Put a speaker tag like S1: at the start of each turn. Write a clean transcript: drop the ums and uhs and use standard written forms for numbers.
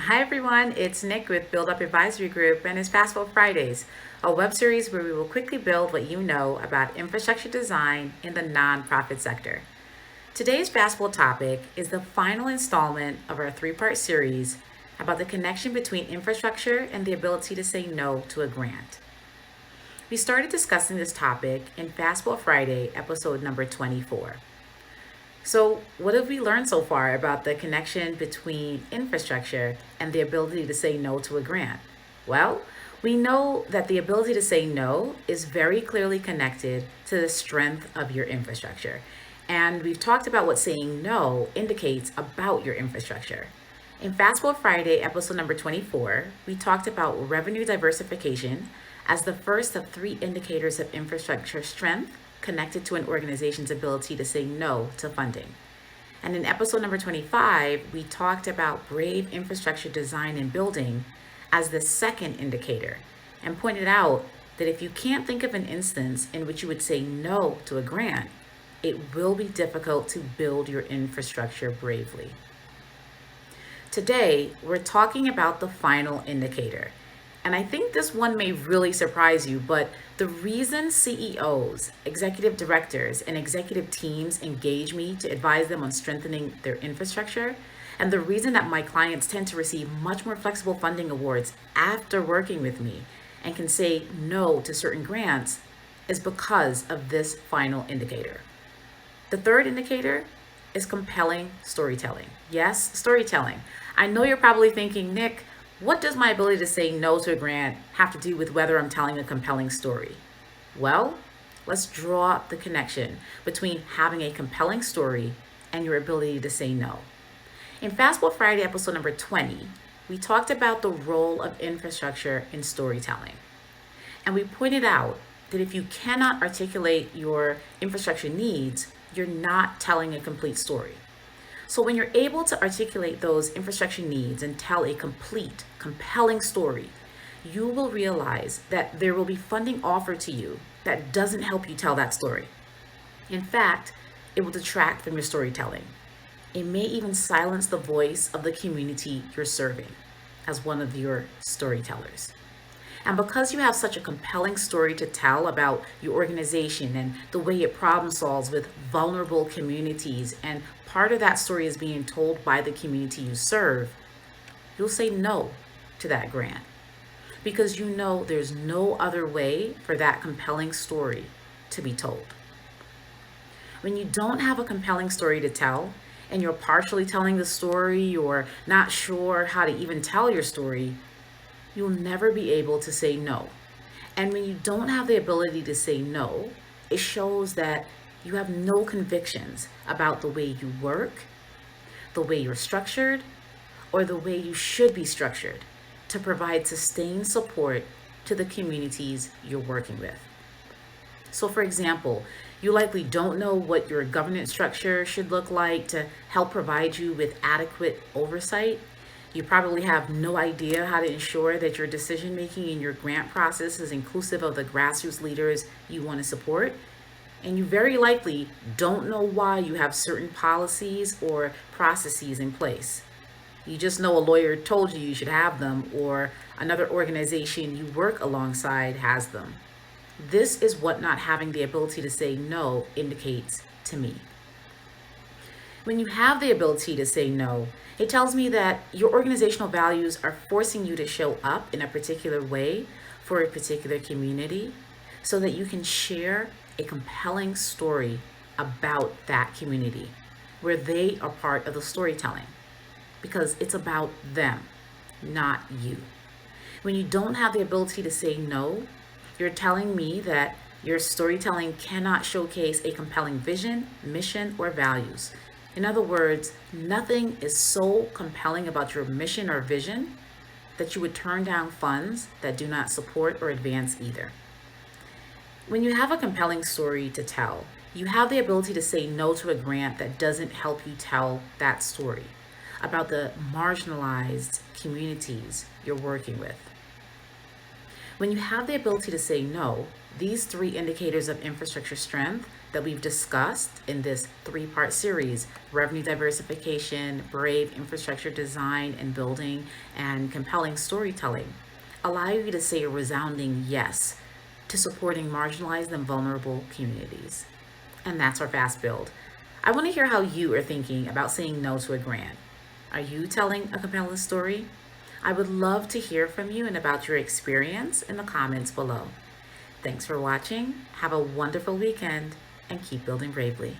S1: Hi everyone, it's Nick with Build Up Advisory Group and it's Fastball Fridays, a web series where we will quickly build what you know about infrastructure design in the nonprofit sector. Today's Fastball topic is the final installment of our three-part series about the connection between infrastructure and the ability to say no to a grant. We started discussing this topic in Fastball Friday, episode number 24. So, what have we learned so far about the connection between infrastructure and the ability to say no to a grant? Well, we know that the ability to say no is very clearly connected to the strength of your infrastructure. And we've talked about what saying no indicates about your infrastructure. In Fastball Friday, episode number 24, we talked about revenue diversification as the first of three indicators of infrastructure strength connected to an organization's ability to say no to funding. And in episode number 25, we talked about brave infrastructure design and building as the second indicator and pointed out that if you can't think of an instance in which you would say no to a grant, it will be difficult to build your infrastructure bravely. Today, we're talking about the final indicator. And I think this one may really surprise you, but the reason CEOs, executive directors, and executive teams engage me to advise them on strengthening their infrastructure, and the reason that my clients tend to receive much more flexible funding awards after working with me and can say no to certain grants is because of this final indicator. The third indicator is compelling storytelling. Yes, storytelling. I know you're probably thinking, Nick, what does my ability to say no to a grant have to do with whether I'm telling a compelling story? Well, let's draw the connection between having a compelling story and your ability to say no. In Fastball Friday, episode number 20, we talked about the role of infrastructure in storytelling. And we pointed out that if you cannot articulate your infrastructure needs, you're not telling a complete story. So when you're able to articulate those infrastructure needs and tell a complete, compelling story, you will realize that there will be funding offered to you that doesn't help you tell that story. In fact, it will detract from your storytelling. It may even silence the voice of the community you're serving as one of your storytellers. And because you have such a compelling story to tell about your organization and the way it problem solves with vulnerable communities, and part of that story is being told by the community you serve, you'll say no to that grant because you know there's no other way for that compelling story to be told. When you don't have a compelling story to tell, and you're partially telling the story or not sure how to even tell your story, you'll never be able to say no. And when you don't have the ability to say no, it shows that you have no convictions about the way you work, the way you're structured, or the way you should be structured to provide sustained support to the communities you're working with. So, for example, you likely don't know what your governance structure should look like to help provide you with adequate oversight. You probably have no idea how to ensure that your decision making in your grant process is inclusive of the grassroots leaders you want to support. And you very likely don't know why you have certain policies or processes in place. You just know a lawyer told you you should have them, or another organization you work alongside has them. This is what not having the ability to say no indicates to me. When you have the ability to say no, it tells me that your organizational values are forcing you to show up in a particular way for a particular community so that you can share a compelling story about that community where they are part of the storytelling because it's about them, not you. When you don't have the ability to say no, you're telling me that your storytelling cannot showcase a compelling vision, mission, or values. In other words, nothing is so compelling about your mission or vision that you would turn down funds that do not support or advance either. When you have a compelling story to tell, you have the ability to say no to a grant that doesn't help you tell that story about the marginalized communities you're working with. When you have the ability to say no, these three indicators of infrastructure strength that we've discussed in this three-part series: revenue diversification, brave infrastructure design and building, and compelling storytelling, allow you to say a resounding yes to supporting marginalized and vulnerable communities. And that's our fast build. I want to hear how you are thinking about saying no to a grant. Are you telling a compelling story? I would love to hear from you and about your experience in the comments below. Thanks for watching. Have a wonderful weekend and keep building bravely.